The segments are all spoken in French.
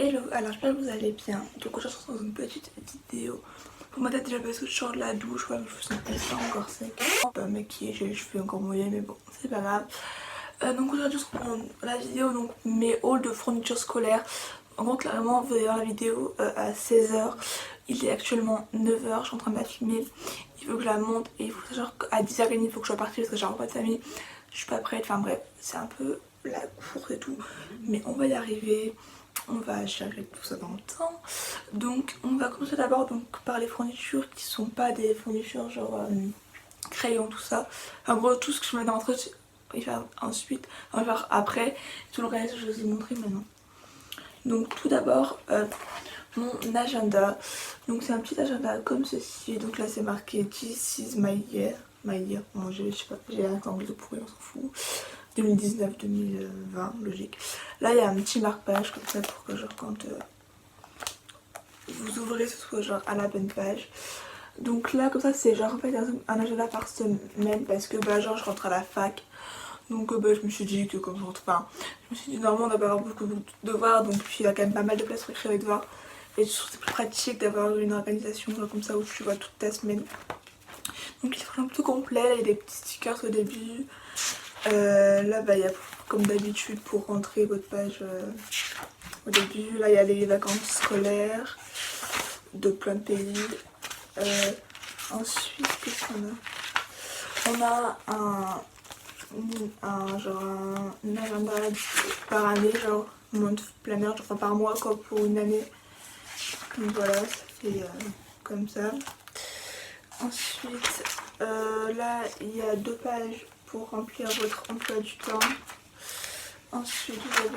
Hello, alors j'espère que vous allez bien. Donc aujourd'hui on se retrouve dans une petite vidéo. Pour ma tête déjà parce que je sors de la douche, ouais, mes cheveux sont pas encore secs. Pas maquillée, j'ai les cheveux encore mouillés mais bon, c'est pas grave. Donc aujourd'hui je reprends la vidéo, donc mes hauls de fourniture scolaire. En gros clairement vous allez voir la vidéo à 16h. Il est actuellement 9h, je suis en train de la filmer. Il faut que je la monte et il faut que genre à 10h30 il faut que je sois partie parce que j'ai un repas de famille. Je suis pas prête, enfin bref, c'est un peu la course et tout. Mais on va y arriver. On va gérer tout ça dans le temps. Donc on va commencer d'abord par les fournitures qui sont pas des fournitures genre crayon tout ça. En gros tout ce que je mets dans l'entrée, on va faire ensuite, on va faire après. Tout le reste je vous ai montré maintenant. Donc tout d'abord mon agenda. Donc c'est un petit agenda comme ceci. Donc là c'est marqué This is my year. My year. Bon, je sais pas, j'ai un anglais de pourri, on s'en fout. 2019-2020, logique. Là il y a un petit marque-page comme ça pour que genre quand vous ouvrez ce soit genre à la bonne page. Donc là comme ça c'est genre en fait un agenda par semaine parce que bah genre je rentre à la fac. Donc bah, je me suis dit que comme je rentre pas, je me suis dit normalement on doit pas avoir beaucoup de devoirs, donc puis il y a quand même pas mal de place pour écrire les devoirs. Et je trouve que c'est plus pratique d'avoir une organisation comme ça où tu vois toute ta semaine. Donc il est vraiment plus complet, là, il y a des petits stickers au début. Là bah il y a comme d'habitude pour rentrer votre page au début. Là il y a les vacances scolaires de plein de pays. Ensuite qu'est-ce qu'on a? On a un agenda par année, genre month planner, enfin par mois quoi pour une année. Donc voilà, ça fait comme ça. Ensuite là il y a 2 pages pour remplir votre emploi du temps. Ensuite vous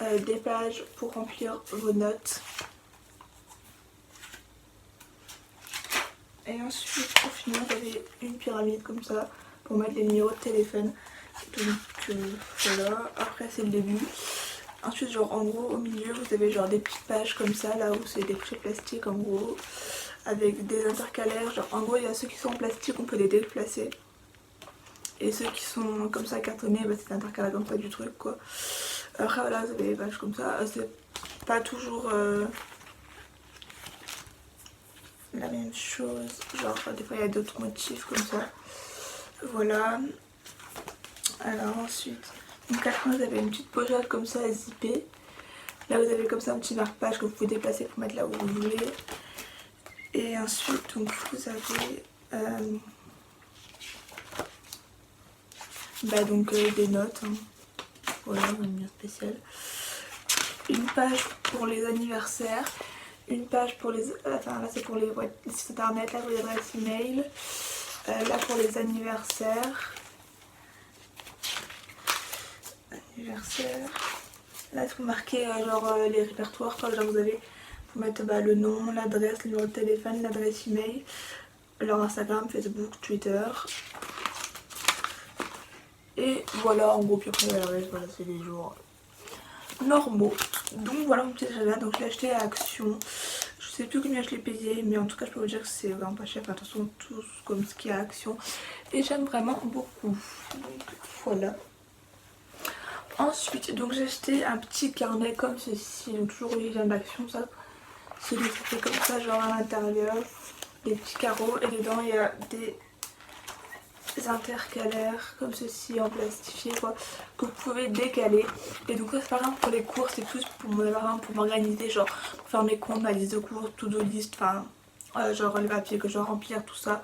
avez des pages pour remplir vos notes. Et ensuite pour finir vous avez une pyramide comme ça pour mettre les numéros de téléphone. Donc voilà, après c'est le début. Ensuite genre en gros au milieu vous avez genre des petites pages comme ça là où c'est des pochettes plastiques en gros. Avec des intercalaires, genre en gros il y a ceux qui sont en plastique, on peut les déplacer. Et ceux qui sont comme ça cartonnés, bah, c'est l'intercalaire comme ça du truc quoi. Après voilà vous avez des pages comme ça, c'est pas toujours la même chose, genre des fois il y a d'autres motifs comme ça. Voilà. Alors ensuite, donc à la fin vous avez une petite pochette comme ça zippée. Là vous avez comme ça un petit marque-page que vous pouvez déplacer pour mettre là où vous voulez. Et ensuite donc vous avez des notes, hein. Voilà, une spéciale. Une page pour les anniversaires, une page pour les, enfin là c'est pour les sites internet, là pour les adresses email, là pour les anniversaires. Là c'est pour marquer genre les répertoires quoi, genre vous avez pour mettre le nom, l'adresse, le numéro de téléphone, l'adresse email, leur Instagram, Facebook, Twitter. Et voilà en gros, puis après le reste voilà c'est les jours normaux. Donc voilà mon petit agenda, donc je l'ai acheté à Action. Je sais plus combien je l'ai payé mais en tout cas je peux vous dire que c'est vraiment pas cher, enfin, attention tout comme ce qui est à Action. Et j'aime vraiment beaucoup. Donc voilà. Ensuite donc j'ai acheté un petit carnet comme ceci, donc toujours il vient d'Action ça. Celui qui fait comme ça genre à l'intérieur, des petits carreaux et dedans il y a des intercalaires comme ceci en plastifié quoi, que vous pouvez décaler. Et donc ça c'est pas grave pour les cours, c'est plus pour m'organiser, genre pour faire mes comptes, ma liste de cours, to-do list, enfin genre les papiers que je dois remplir, tout ça.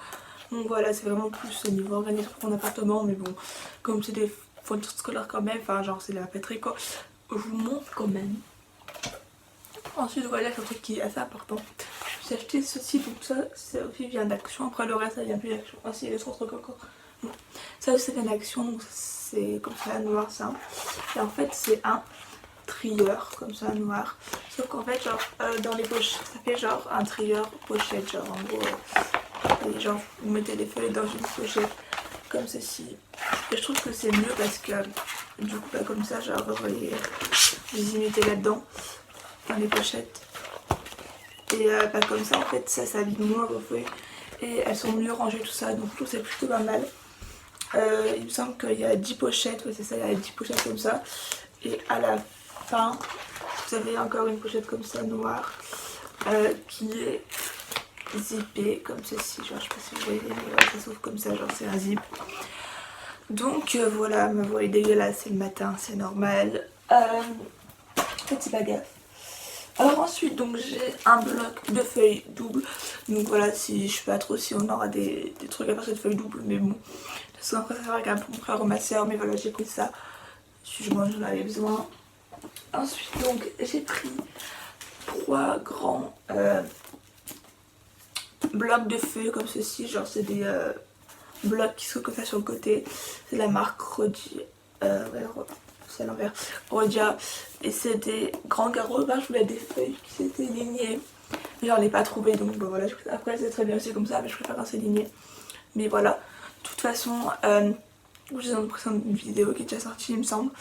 Donc voilà, c'est vraiment plus au niveau organisation pour mon appartement, mais bon comme c'est des fournitures scolaires quand même, enfin genre c'est de la papeterie quoi, je vous montre quand même. Ensuite voilà, c'est un truc qui est assez important. J'ai acheté ceci, donc ça aussi vient d'Action. Après le reste ça vient plus d'Action. Ah si, il y a d'autres trucs encore. Bon. Ça aussi ça vient d'Action, donc c'est comme ça noir ça. Et en fait c'est un trieur comme ça noir. Sauf qu'en fait genre dans les pochettes, ça fait genre un trieur pochette. Genre en gros, et genre vous mettez les feuilles dans une pochette comme ceci. Et je trouve que c'est mieux parce que du coup comme ça genre vous y mettez là-dedans. Dans les pochettes et comme ça en fait ça s'abîme moins vos feuilles et elles sont mieux rangées tout ça, donc je trouve c'est plutôt pas mal. Il me semble qu'il y a 10 pochettes, ouais c'est ça, il y a 10 pochettes comme ça et à la fin vous avez encore une pochette comme ça noire qui est zippée comme ceci, genre je sais pas si vous voyez mais ouais, ça s'ouvre comme ça, genre c'est un zip. Donc voilà, ma voix est dégueulasse, c'est le matin, c'est normal. Petit bagage. Alors ensuite donc j'ai un bloc de feuilles doubles. Donc voilà, si je sais pas trop si on aura des trucs à faire cette feuille double, mais bon. Parce qu'après ça va quand même pour mon frère ou ma soeur, mais voilà j'ai pris ça. Si j'en avais besoin. Ensuite donc j'ai pris 3 grands blocs de feuilles comme ceci. Genre c'est des blocs qui sont comme ça sur le côté. C'est la marque Rodia. C'est à l'envers. Rodia. Et c'est des grands carreaux. Là je voulais des feuilles qui s'étaient lignées. Mais j'en ai pas trouvé donc bon, voilà. Après c'est très bien aussi comme ça, mais je préfère quand c'est ligné. Mais voilà. De toute façon, je vous ai dans une précédente vidéo qui est déjà sortie il me semble.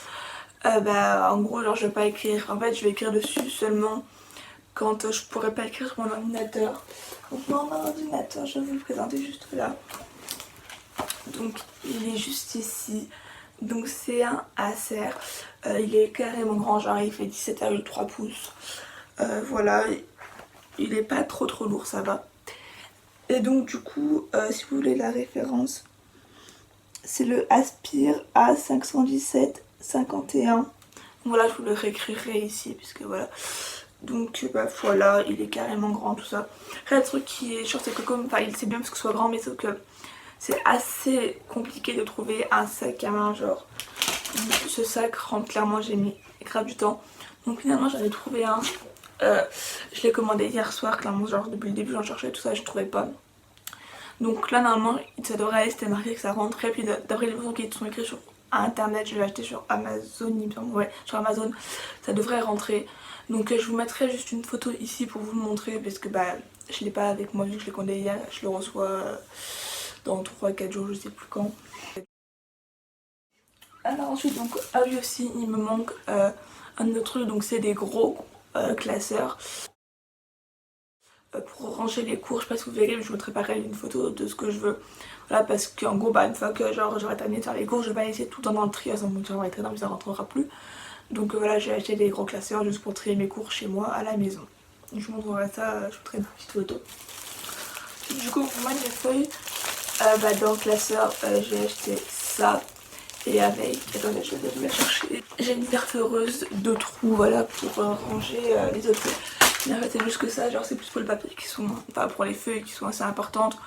En gros genre je vais pas écrire. En fait je vais écrire dessus seulement quand je pourrais pas écrire sur mon ordinateur. Donc mon ordinateur, je vais vous le présenter juste là. Donc il est juste ici. Donc c'est un Acer. Il est carrément grand, genre il fait 17,3 pouces. Voilà, il est pas trop lourd, ça va. Et donc du coup, si vous voulez la référence, c'est le Aspire A517-51. Voilà, je vous le réécrirai ici, puisque voilà. Donc voilà, il est carrément grand tout ça. Après le truc qui est chiant c'est que comme, enfin c'est bien parce que ce soit grand, mais sauf que c'est assez compliqué de trouver un sac à main genre. Ce sac rentre clairement, j'ai mis grave du temps. Donc finalement j'en ai trouvé un. Je l'ai commandé hier soir, clairement genre depuis le début j'en cherchais tout ça et je trouvais pas. Donc là normalement ça devrait aller, c'était marqué que ça rentrait. Puis d'après les infos qui sont écrites sur internet, je l'ai acheté sur Amazon, il me semble, ouais, sur Amazon, ça devrait rentrer. Donc je vous mettrai juste une photo ici pour vous le montrer parce que je l'ai pas avec moi vu que je l'ai commandé hier, je le reçois dans 3-4 jours, je sais plus quand. Alors ensuite donc lui aussi il me manque un autre truc, donc c'est des gros classeurs. Pour ranger les cours, je sais pas si vous verrez, mais je vous mettrai pareil une photo de ce que je veux. Voilà, parce qu'en gros, une fois que genre j'aurai terminé de faire les cours, je vais pas laisser tout dans le tri, ça va être énorme, ça rentrera plus. Donc voilà, j'ai acheté des gros classeurs juste pour trier mes cours chez moi à la maison. Je vous montrerai ça, je vous ferai une petite photo. Du coup, pour moi, les feuilles, dans le classeur, j'ai acheté ça. Et avec, attendez, je vais vous la chercher. J'ai une perforeuse de trous, voilà, pour ranger les autres feuilles. Mais en fait c'est juste que ça, genre c'est plus pour les papiers qui sont, enfin pour les feuilles qui sont assez importantes.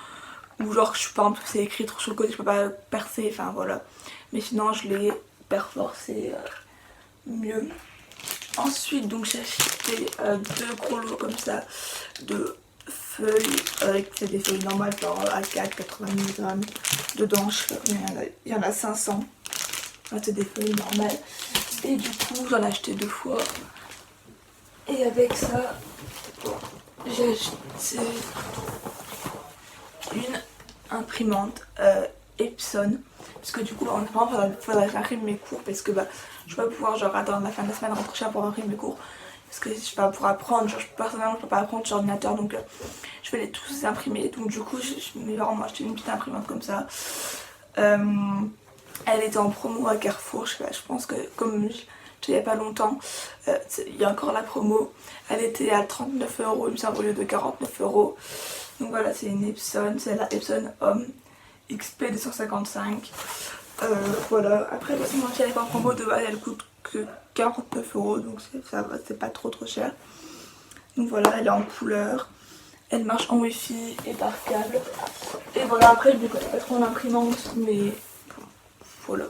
Ou genre je sais pas, c'est écrit trop sur le côté, je peux pas percer, enfin voilà. Mais sinon je les perfore, c'est mieux. Ensuite donc j'ai acheté 2 gros lots comme ça de feuilles, c'est des feuilles normales genre A4, 90 grammes. Dedans il y en a 500. C'est des feuilles normales. Et du coup j'en ai acheté 2 fois. Et avec ça, j'ai acheté une imprimante Epson. Parce que du coup, en il faudrait que j'imprime mes cours. Parce que je vais pas pouvoir genre attendre la fin de la semaine rentrer chez moi pour imprimer mes cours. Parce que je vais pas pouvoir apprendre, genre personnellement je peux pas apprendre sur ordinateur. Donc je vais les tous imprimer. Donc du coup, mes parents m'ont acheté une petite imprimante comme ça. Elle était en promo à Carrefour, je pense que comme il n'y a pas longtemps, il y a encore la promo, elle était à 39 €, il me semble, au lieu de 49 €. Donc voilà, c'est une Epson, c'est la Epson Home XP 255. Voilà, après si elle n'est pas en promo de base, elle coûte que 49 €, donc ça va, c'est pas trop cher. Donc voilà, elle est en couleur, elle marche en wifi et par câble. Et voilà, après je ne connais pas trop en imprimante, mais voilà.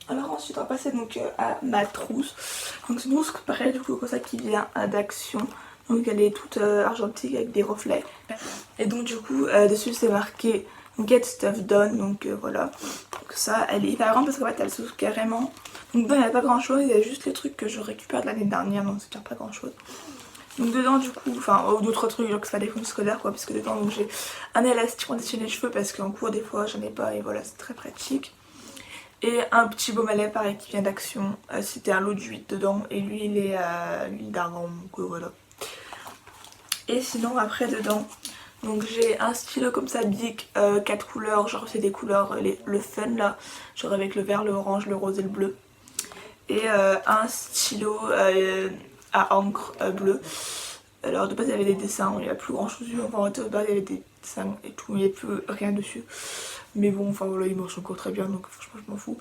Alors ensuite on va passer donc à ma trousse. Donc c'est une trousse pareil du coup comme ça qui vient d'Action. Donc elle est toute argentique avec des reflets. Et donc du coup dessus c'est marqué Get Stuff Done. Donc voilà. Donc ça elle est hyper grande parce qu'en fait elle s'ouvre carrément. Donc dedans il n'y a pas grand chose, il y a juste les trucs que je récupère de l'année dernière, donc c'est déjà pas grand chose. Donc dedans du coup, enfin d'autres trucs genre que c'est pas des fonds scolaires quoi, parce que dedans donc j'ai un élastique pour déchirer les cheveux parce qu'en cours des fois j'en ai pas et voilà c'est très pratique. Et un petit baume à lèvres pareil qui vient d'Action, c'était un lot de 8 dedans et lui il est à l'huile d'argan donc voilà. Et sinon après dedans, donc j'ai un stylo comme ça Bic 4 couleurs, genre c'est des couleurs le fun là, genre avec le vert, le orange, le rose et le bleu. et un stylo à encre bleu. Alors de base il y avait des dessins, il n'y a plus grand chose, enfin de base il y avait des dessins et tout, il n'y avait plus rien dessus. Mais bon, enfin voilà, il marche encore très bien, donc franchement je m'en fous.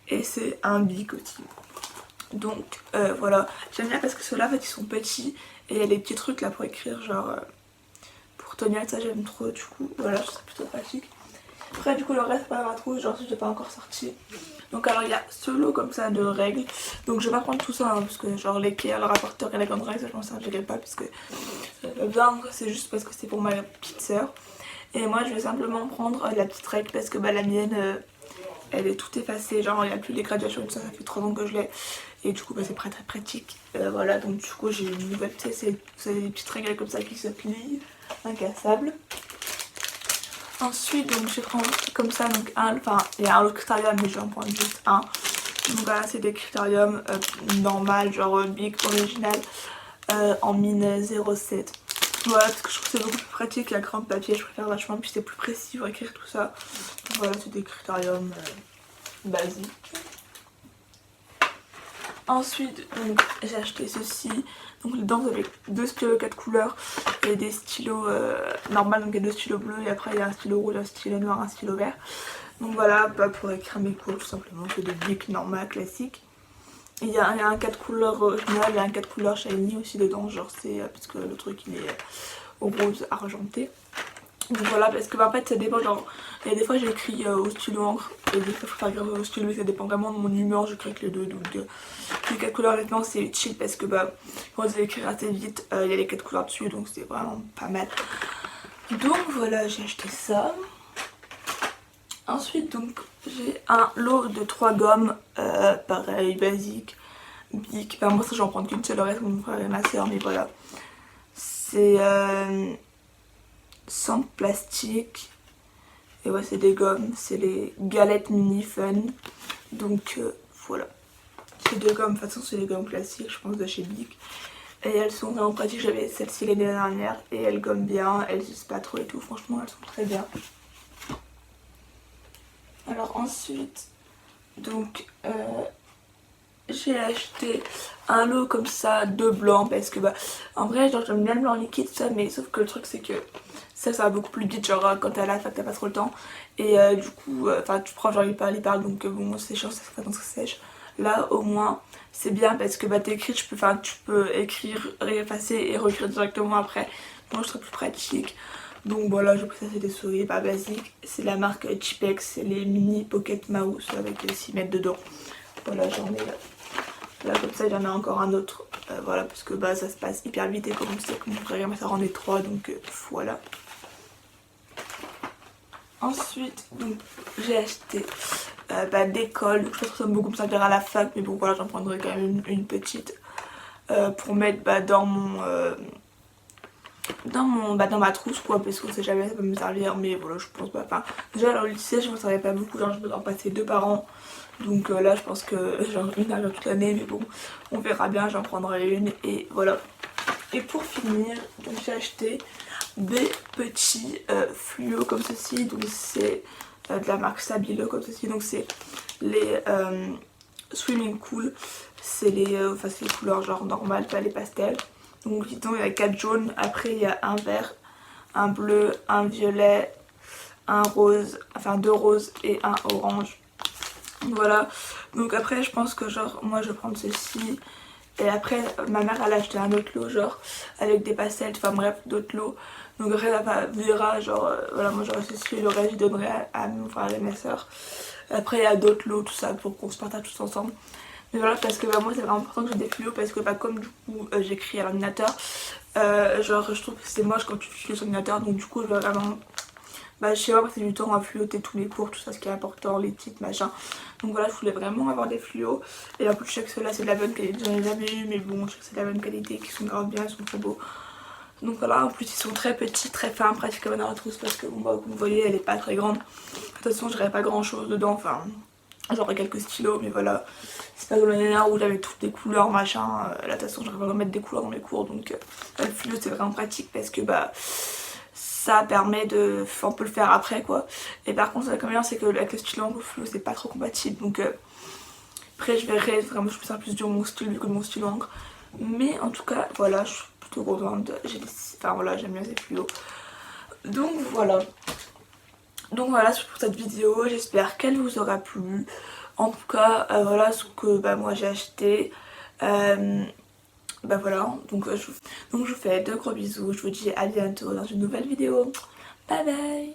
Et c'est un bic aussi. Donc voilà, j'aime bien parce que ceux-là en fait ils sont petits et il y a les petits trucs là pour écrire, genre pour tenir, ça j'aime trop, du coup voilà, je trouve ça plutôt pratique. Après du coup le reste pas dans ma trousse, genre je l'ai pas encore sorti. Donc alors il y a ce lot comme ça de règles, donc je vais pas prendre tout ça hein, parce que genre l'équerre, le rapporteur et la grande règle ça je m'en servirai pas parce que bien c'est juste parce que c'est pour ma petite soeur. Et moi je vais simplement prendre la petite règle parce que bah la mienne elle est toute effacée, genre il n'y a plus les graduations et tout ça, ça fait 3 ans que je l'ai. Et du coup bah, c'est très pratique. Voilà, donc du coup j'ai une nouvelle pièce, vous avez des petites règles comme ça qui se plient, incassables. Ensuite donc je vais prendre comme ça, donc enfin il y a un autre critérium mais je vais en prendre juste un. Donc voilà, c'est des critériums normal, genre Bic original en mine 07. Voilà, parce que je trouve que c'est beaucoup plus pratique la grande papier, je préfère vachement, puis c'est plus précis pour écrire tout ça. Donc voilà, c'est des critériums basiques. Ensuite, j'ai acheté ceci. Donc dedans vous avez 2 stylos 4 couleurs et des stylos normaux, donc il y a 2 stylos bleus et après il y a un stylo rouge, un stylo noir, un stylo vert. Donc voilà, bah, pour écrire mes cours tout simplement, c'est des bics normales classiques. Il y a un 4 couleurs original, il y a un 4 couleurs shiny aussi dedans, genre c'est parce que le truc il est au rose argenté. Donc voilà, parce que bah, en fait ça dépend, genre il y a des fois j'écris au stylo encre et des fois je préfère écrire au stylo, ça dépend vraiment de mon humeur, j'écris avec les deux. Donc les 4 couleurs honnêtement c'est chill parce que bah quand vous allez écrire assez vite, il y a les 4 couleurs dessus donc c'est vraiment pas mal. Donc voilà, j'ai acheté ça. Ensuite donc j'ai un lot de 3 gommes, pareil, basique, Bic. Enfin moi ça j'en prends qu'une seule, le reste mon frère et ma soeur, mais voilà. C'est sans plastique. Et ouais c'est des gommes, c'est les galettes mini fun. Donc voilà. Ces deux gommes, de toute façon c'est les gommes classiques je pense de chez Bic. Et elles sont vraiment pratiques, j'avais celle-ci l'année dernière et elles gomment bien, elles usent pas trop et tout, franchement elles sont très bien. Alors ensuite, donc j'ai acheté un lot comme ça de blanc parce que bah en vrai genre j'aime bien le blanc liquide ça, mais sauf que le truc c'est que ça va beaucoup plus vite, genre quand t'es à la fac t'as pas trop le temps et du coup enfin tu prends genre les perles donc bon c'est chiant, ça fait pas quand ça sèche. Là au moins c'est bien parce que bah t'écris, tu peux écrire, réeffacer et réécrire directement après, donc je trouve plus pratique. Donc voilà, j'ai pris ça, c'est des souris pas basiques, c'est la marque Chipex, c'est les mini pocket mouse avec 6 mètres dedans. Voilà, j'en ai là comme ça, j'en ai encore un autre, voilà, parce que bah ça se passe hyper vite et comme on sait que mon frère ça en est 3 donc voilà. Ensuite donc j'ai acheté des cols, je pense que ça me beaucoup me servir à la fac, mais bon voilà, j'en prendrai quand même une petite pour mettre dans dans ma trousse quoi, parce qu'on sait jamais ça peut me servir, mais voilà je pense pas. Enfin déjà alors, le lycée je m'en servais pas beaucoup, genre je peux en passer 2 par an, donc là je pense que j'en ai une à toute l'année, mais bon on verra bien, j'en prendrai une et voilà. Et pour finir donc j'ai acheté des petits fluos comme ceci, donc c'est de la marque Stabilo comme ceci, donc c'est les Swimming Cool, c'est les couleurs genre normales, pas les pastels. Donc disons il y a 4 jaunes, après il y a un vert, un bleu, un violet, un rose, enfin 2 roses et un orange. Voilà, donc après je pense que genre moi je vais prendre ceci. Et après ma mère elle a acheté un autre lot genre avec des pastels, enfin bref d'autres lots. Donc après elle verra genre voilà, moi j'aurai ceci et le reste je donnerai à mon frère et mes soeurs. Après il y a d'autres lots tout ça pour qu'on se partage tous ensemble. Mais voilà, parce que moi c'est vraiment important que j'ai des fluos parce que comme du coup j'écris à l'ordinateur, genre je trouve que c'est moche quand tu fluos sur l'ordinateur, donc du coup je vais vraiment je sais pas, passer du temps à fluoter tous les cours, tout ça, ce qui est important, les titres, machin. Donc voilà, je voulais vraiment avoir des fluos. Et en plus, je sais que ceux-là, c'est de la bonne qualité. J'en ai jamais eu, mais bon, je sais que c'est de la bonne qualité, qu'ils sont grave bien, ils sont très beaux. Donc voilà, en plus, ils sont très petits, très fins, pratique dans la trousse parce que, bon, bah, comme vous voyez, elle est pas très grande. De toute façon, j'aurais pas grand chose dedans, enfin, j'aurais quelques stylos, mais voilà. C'est pas comme l'année dernière où j'avais toutes les couleurs, machin. Là, de toute façon, j'aurais pas mettre des couleurs dans mes cours, donc le fluo, c'est vraiment pratique parce que, ça permet de... on peut le faire après quoi. Et par contre l'inconvénient c'est que avec le stylo en fluo c'est pas trop compatible, donc Après je verrai, vraiment je pense plus sur mon style vu que mon style encre. Mais en tout cas voilà, je suis plutôt contente. Enfin voilà, j'aime bien ces fluos. Donc voilà. Donc voilà, c'est pour cette vidéo, j'espère qu'elle vous aura plu. En tout cas, voilà ce que moi j'ai acheté. Voilà, donc je vous fais de gros bisous. Je vous dis à bientôt dans une nouvelle vidéo. Bye bye.